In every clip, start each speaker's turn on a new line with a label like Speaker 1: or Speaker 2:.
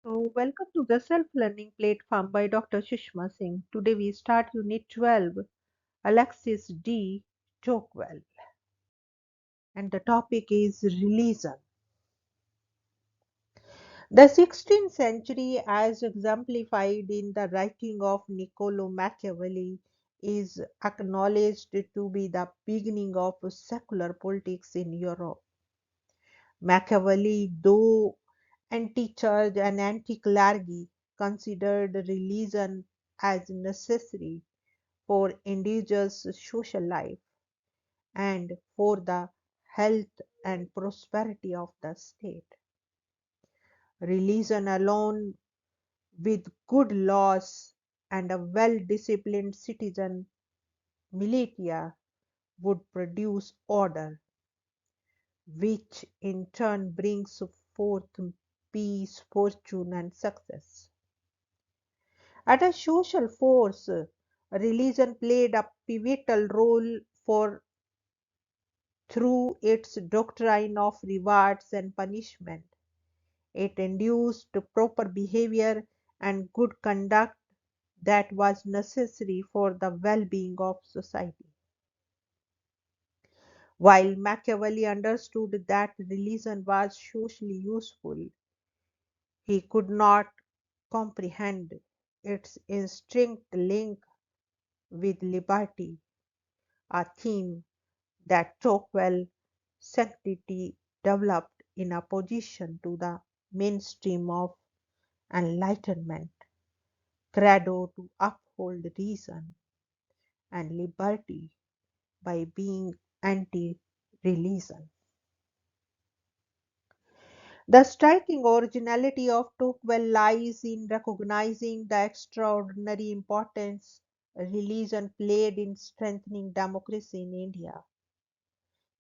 Speaker 1: So, welcome to the Self Learning Platform by Dr. Sushma Singh. Today we start Unit 12, Alexis D. Tocqueville, and the topic is religion. The 16th century, as exemplified in the writing of Niccolo Machiavelli, is acknowledged to be the beginning of secular politics in Europe. Machiavelli, though anti-church and anti-clergy, considered religion as necessary for individuals' social life and for the health and prosperity of the state. Religion alone, with good laws and a well-disciplined citizen militia, would produce order, which in turn brings forth peace, fortune, and success. As a social force, religion played a pivotal role for through its doctrine of rewards and punishment. It induced proper behavior and good conduct that was necessary for the well-being of society. While Machiavelli understood that religion was socially useful, he could not comprehend its instinct link with liberty, a theme that Tocqueville sanctity developed in opposition to the mainstream of enlightenment credo to uphold reason and liberty by being anti-religion. The striking originality of Tocqueville lies in recognizing the extraordinary importance religion played in strengthening democracy in India.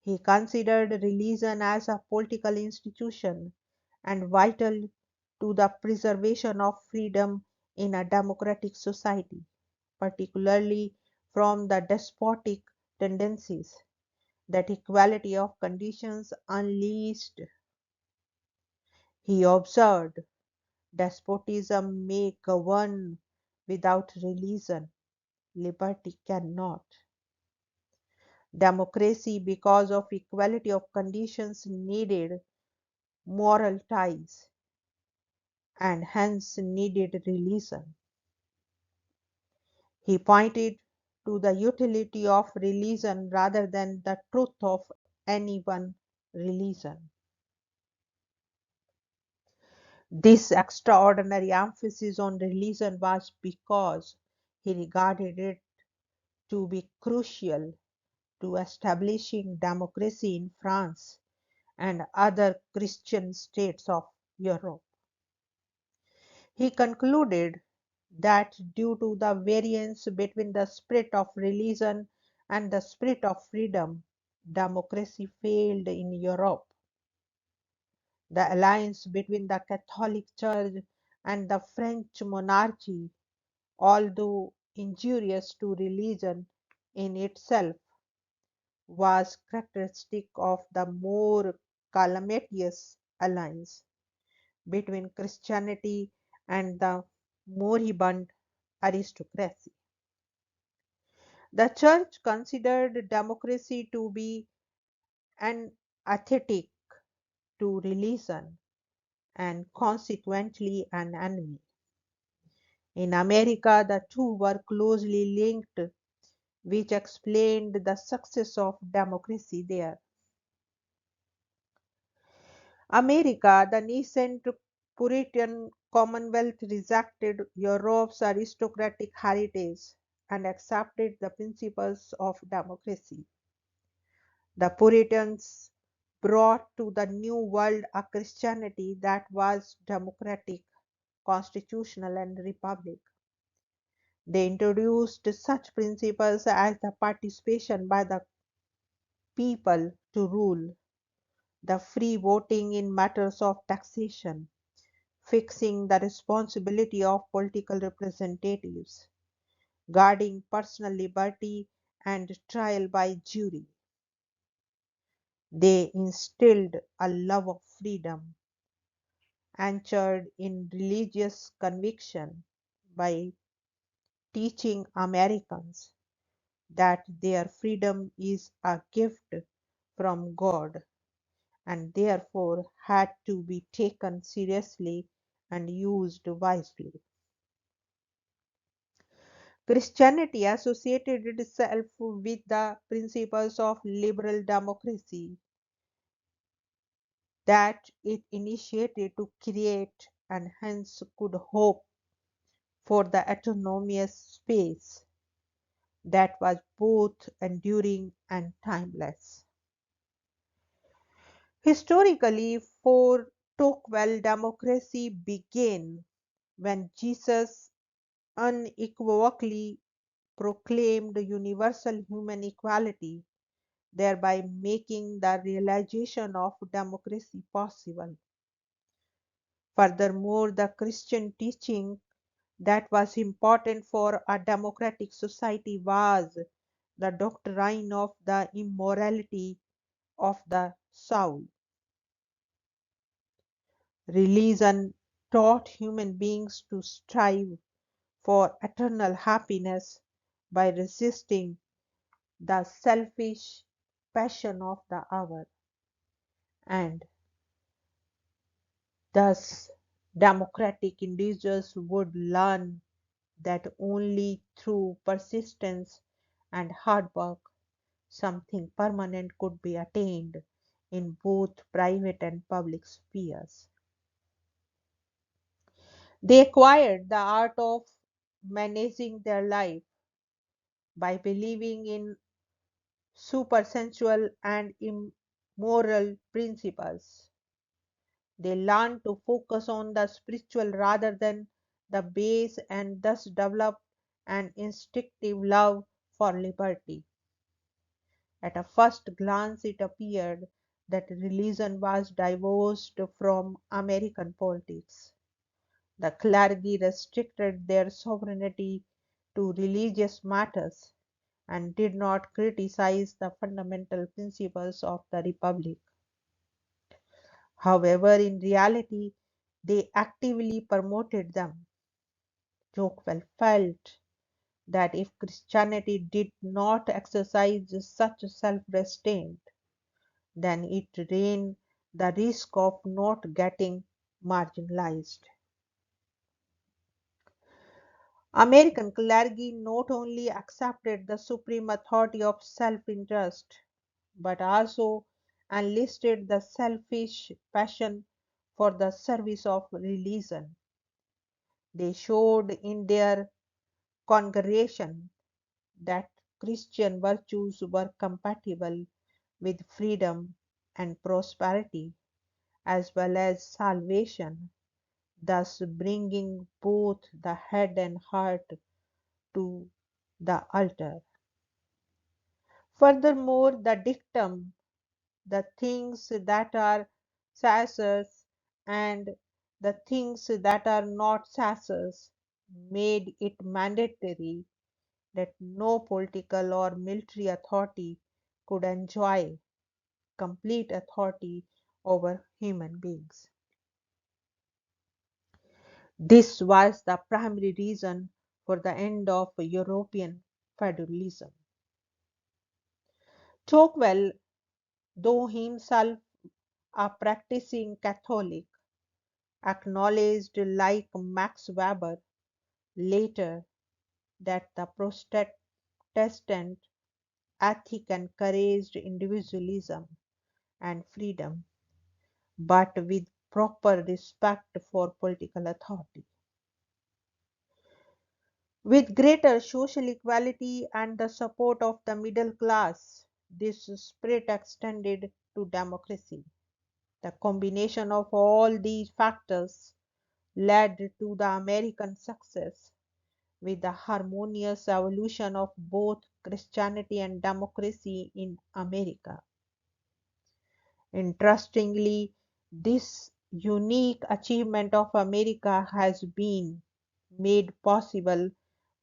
Speaker 1: He considered religion as a political institution and vital to the preservation of freedom in a democratic society, particularly from the despotic tendencies that equality of conditions unleashed. He observed, despotism may govern without religion, liberty cannot. Democracy, because of equality of conditions, needed moral ties and hence needed religion. He pointed to the utility of religion rather than the truth of any one religion. This extraordinary emphasis on religion was because he regarded it to be crucial to establishing democracy in France and other Christian states of Europe. He concluded that due to the variance between the spirit of religion and the spirit of freedom, democracy failed in Europe. The alliance between the Catholic Church and the French monarchy, although injurious to religion in itself, was characteristic of the more calamitous alliance between Christianity and the moribund aristocracy. The Church considered democracy to be antithetic to religion and consequently an enemy. In America, the two were closely linked, which explained the success of democracy there. America, the nascent Puritan Commonwealth, rejected Europe's aristocratic heritage and accepted the principles of democracy. The Puritans brought to the New World a Christianity that was democratic, constitutional, and republic. They introduced such principles as the participation by the people to rule, the free voting in matters of taxation, fixing the responsibility of political representatives, guarding personal liberty, and trial by jury. They instilled a love of freedom, anchored in religious conviction by teaching Americans that their freedom is a gift from God and therefore had to be taken seriously and used wisely. Christianity associated itself with the principles of liberal democracy that it initiated to create and hence could hope for the autonomous space that was both enduring and timeless. Historically, for Tocqueville, democracy began when Jesus unequivocally proclaimed universal human equality, thereby making the realization of democracy possible. Furthermore, the Christian teaching that was important for a democratic society was the doctrine of the immortality of the soul. Religion taught human beings to strive for eternal happiness by resisting the selfish passion of the hour, and thus democratic individuals would learn that only through persistence and hard work something permanent could be attained in both private and public spheres. They acquired the art of managing their life by believing in supersensual and immoral principles. They learned to focus on the spiritual rather than the base and thus developed an instinctive love for liberty. At a first glance, it appeared that religion was divorced from American politics. The clergy restricted their sovereignty to religious matters and did not criticize the fundamental principles of the republic. However, in reality, they actively promoted them. Tocqueville felt that if Christianity did not exercise such self restraint, then it ran the risk of not getting marginalized. American clergy not only accepted the supreme authority of self interest, but also enlisted the selfish passion for the service of religion. They showed in their congregation that Christian virtues were compatible with freedom and prosperity as well as salvation, thus bringing both the head and heart to the altar. Furthermore, the dictum, the things that are sacred and the things that are not sacred, made it mandatory that no political or military authority could enjoy complete authority over human beings. This was the primary reason for the end of European feudalism. Tocqueville, though himself a practicing Catholic, acknowledged, like Max Weber later, that the Protestant ethic encouraged individualism and freedom, but with proper respect for political authority. With greater social equality and the support of the middle class, this spirit extended to democracy. The combination of all these factors led to the American success, with the harmonious evolution of both Christianity and democracy in America. Interestingly, this unique achievement of America has been made possible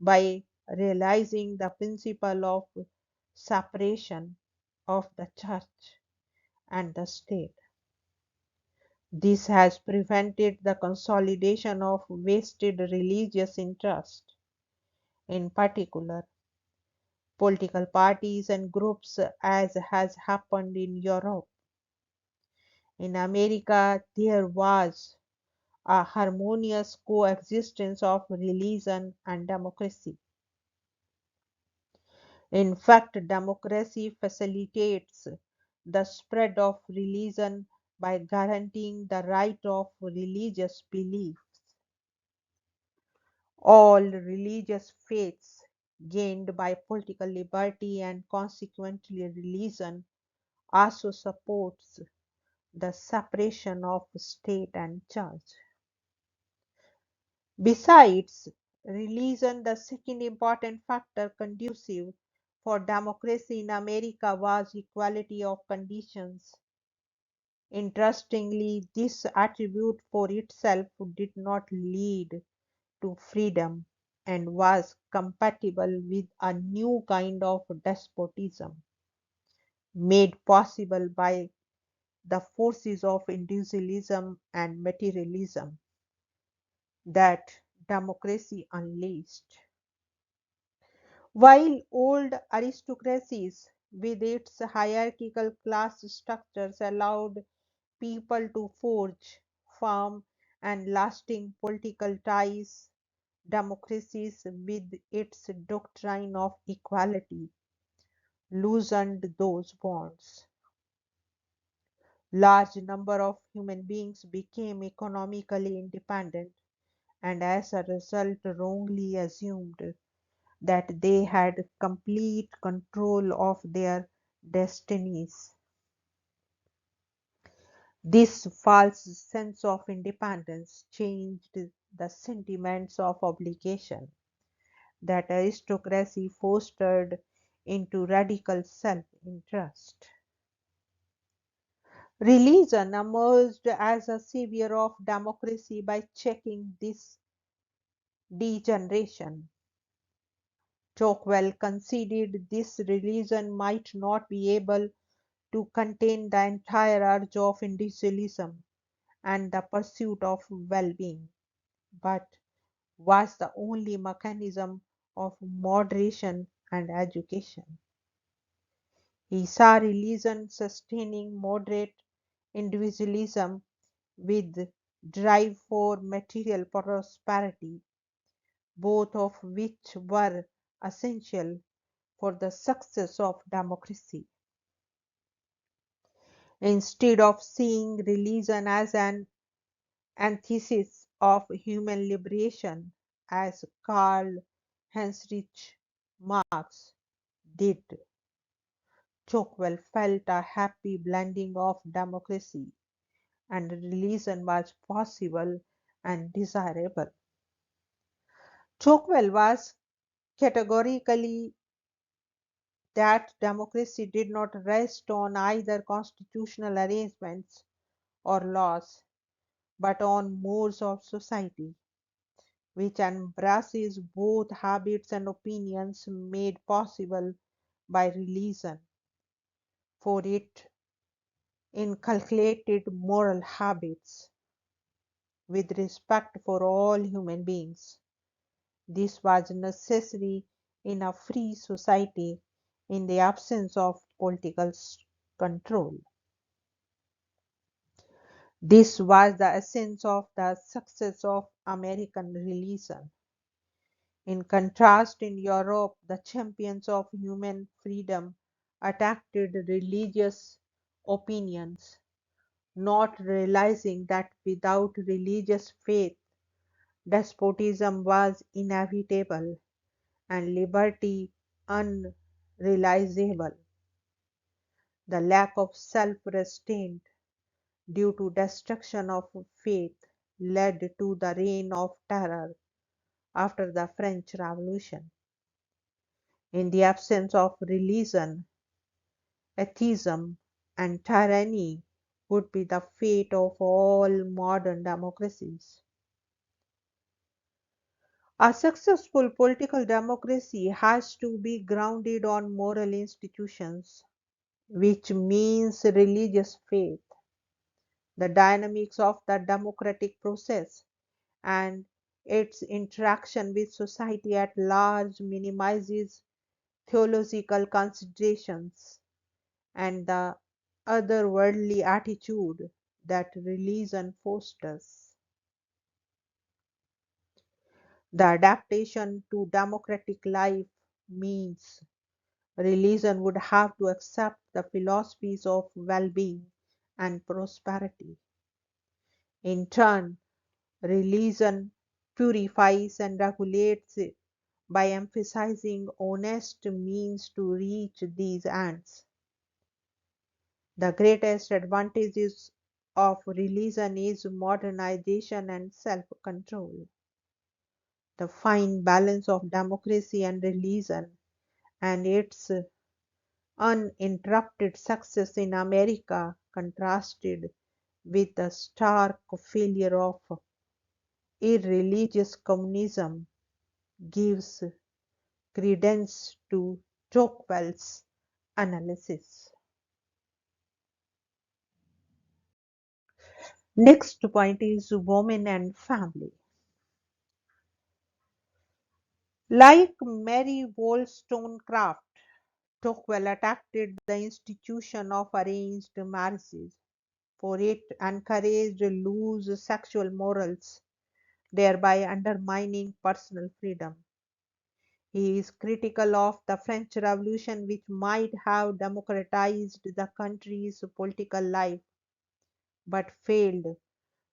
Speaker 1: by realizing the principle of separation of the church and the state. This has prevented the consolidation of vested religious interest, in particular political parties and groups, as has happened in Europe. In America, there was a harmonious coexistence of religion and democracy. In fact, democracy facilitates the spread of religion by guaranteeing the right of religious beliefs. All religious faiths gained by political liberty and consequently religion also supports the separation of state and church. Besides religion, the second important factor conducive for democracy in America was equality of conditions. Interestingly, this attribute for itself did not lead to freedom and was compatible with a new kind of despotism made possible by the forces of individualism and materialism that democracy unleashed. While old aristocracies, with its hierarchical class structures, allowed people to forge firm and lasting political ties, democracies, with its doctrine of equality, loosened those bonds. Large number of human beings became economically independent and as a result wrongly assumed that they had complete control of their destinies. This false sense of independence changed the sentiments of obligation that aristocracy fostered into radical self interest. Religion emerged as a savior of democracy by checking this degeneration. Tocqueville conceded this religion might not be able to contain the entire urge of individualism and the pursuit of well being, but was the only mechanism of moderation and education. He saw religion sustaining moderate individualism with drive for material prosperity, both of which were essential for the success of democracy. Instead of seeing religion as an antithesis of human liberation, as Karl Heinrich Marx did, Tocqueville felt a happy blending of democracy and religion was possible and desirable. Tocqueville was categorically that democracy did not rest on either constitutional arrangements or laws, but on modes of society, which embraces both habits and opinions made possible by religion, for it inculcated moral habits with respect for all human beings. This was necessary in a free society in the absence of political control. This was the essence of the success of American religion. In contrast, in Europe, the champions of human freedom attacked religious opinions, not realizing that without religious faith, despotism was inevitable and liberty unrealizable. The lack of self restraint due to destruction of faith led to the reign of terror after the French Revolution. In the absence of religion, atheism and tyranny would be the fate of all modern democracies. A successful political democracy has to be grounded on moral institutions, which means religious faith, the dynamics of the democratic process, and its interaction with society at large minimizes theological considerations and the otherworldly attitude that religion fosters. The adaptation to democratic life means religion would have to accept the philosophies of well being and prosperity. In turn, religion purifies and regulates it by emphasizing honest means to reach these ends. The greatest advantages of religion is modernization and self control. The fine balance of democracy and religion and its uninterrupted success in America contrasted with the stark failure of irreligious communism gives credence to Tocqueville's analysis. Next point is women and family. Like Mary Wollstonecraft, Tocqueville attacked the institution of arranged marriages, for it encouraged loose sexual morals, thereby undermining personal freedom. He is critical of the French Revolution, which might have democratized the country's political life but failed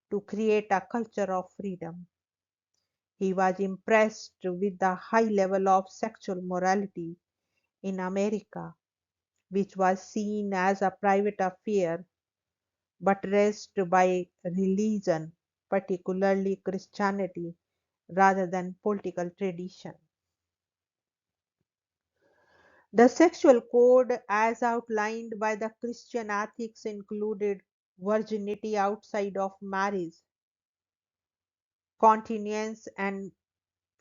Speaker 1: to create a culture of freedom. He was impressed with the high level of sexual morality in America, which was seen as a private affair buttressed by religion, particularly Christianity, rather than political tradition. The sexual code, as outlined by the Christian ethics, included virginity outside of marriage, continence and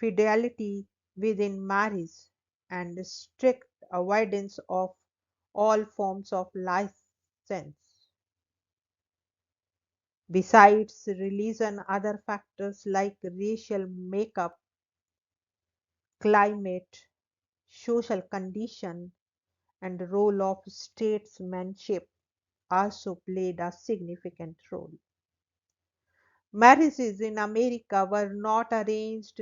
Speaker 1: fidelity within marriage, and strict avoidance of all forms of license. Besides religion, other factors like racial makeup, climate, social condition, and the role of statesmanship also played a significant role. Marriages in America were not arranged,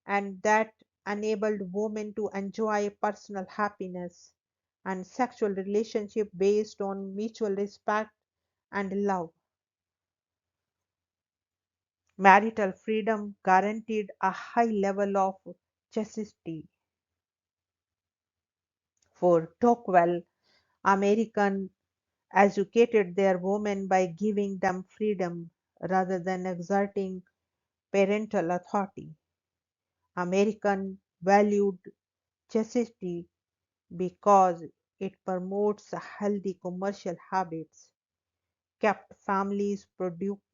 Speaker 1: and that enabled women to enjoy personal happiness and sexual relationship based on mutual respect and love. Marital freedom guaranteed a high level of chastity. For Tocqueville, American educated their women by giving them freedom rather than exerting parental authority. American valued chastity because it promotes healthy commercial habits, kept families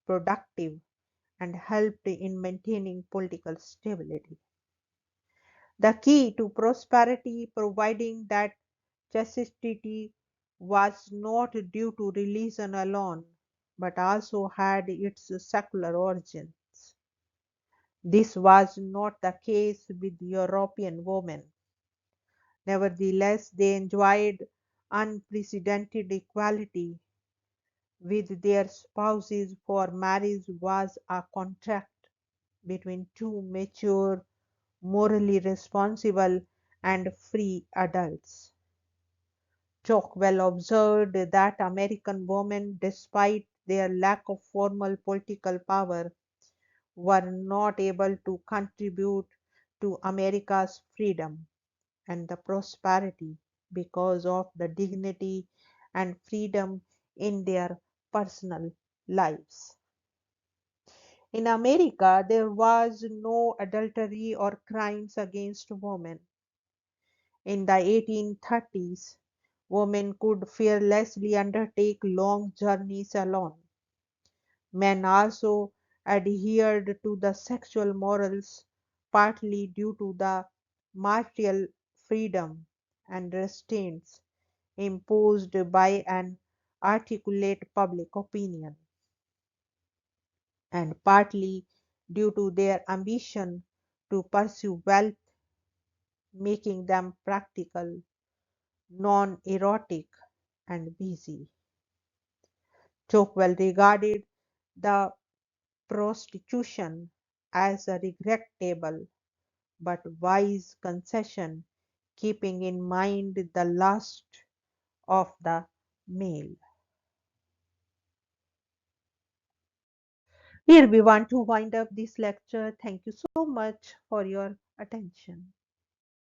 Speaker 1: productive, and helped in maintaining political stability. The key to prosperity, providing that chastity was not due to religion alone, but also had its secular origins. This was not the case with European women. Nevertheless, they enjoyed unprecedented equality with their spouses, for marriage was a contract between two mature, morally responsible, and free adults. Tocqueville observed that American women, despite their lack of formal political power, were not able to contribute to America's freedom and the prosperity because of the dignity and freedom in their personal lives. In America, there was no adultery or crimes against women. In the 1830s, women could fearlessly undertake long journeys alone. Men also adhered to the sexual morals, partly due to the material freedom and restraints imposed by an articulate public opinion. and partly due to their ambition to pursue wealth, making them practical, non erotic, and busy. Tocqueville regarded the prostitution as a regrettable but wise concession, keeping in mind the lust of the male. Here we want to wind up this lecture. Thank you so much for your attention.